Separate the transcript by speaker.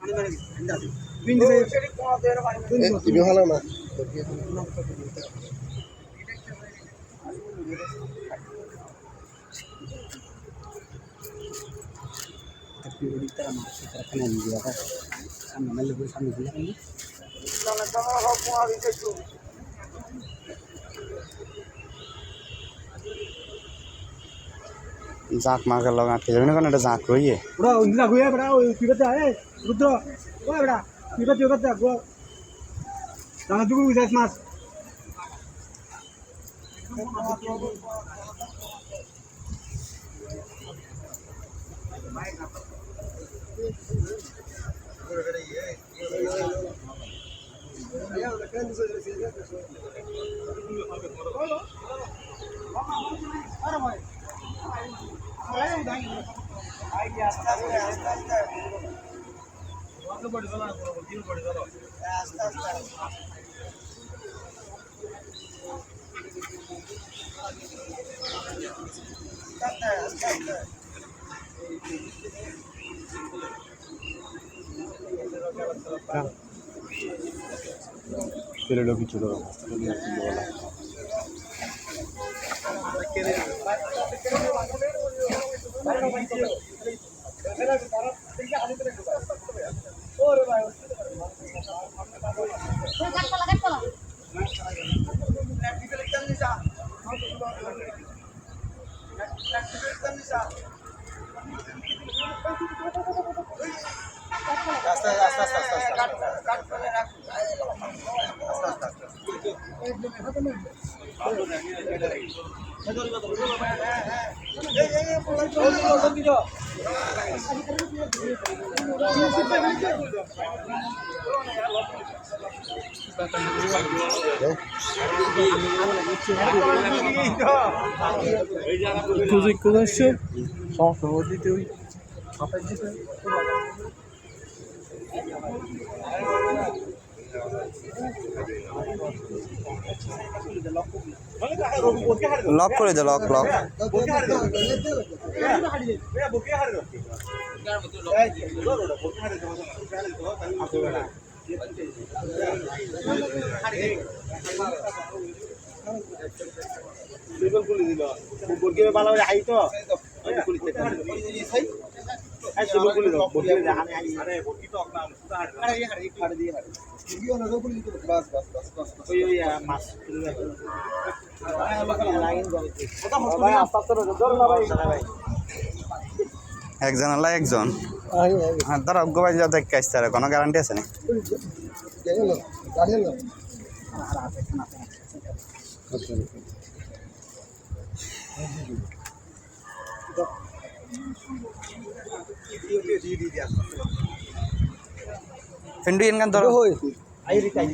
Speaker 1: ini halo na tapi kita masih terkena juga kan sama lebih sama dia ini जाक मार कर लगा के जमीन का जाक रही है
Speaker 2: बड़ा इंदिरा हुए बड़ा पीबत है रुद्र ओए बड़ा पीबत गो ताना दुगु विदेश मास
Speaker 1: Pero lo que chulo lock করে দে লক লক
Speaker 2: খুলে দিল বর্গিয়ে ভালো করে হাই তো খুলিতে আই খুলে দাও বর্গিয়ে হানে হাই আরে বর্গি তো না আরে এই হাড়ি ফাড় দিয়ে হাড়ি বর্গিয়ে না খুলে দিতে বাস বাস বাস বাস ওই ওই মাছ খুলে দাও লাইন দাও ভাই আস্তে আস্তে জোর না ভাই
Speaker 1: একজন আল্লাহ একজন হ্যাঁ তারা গোবাই যা দেখ কাজ তারা কোনো গ্যারান্টি আছে না ফিন্ডু ইনকান ধরো
Speaker 2: আই রিটাই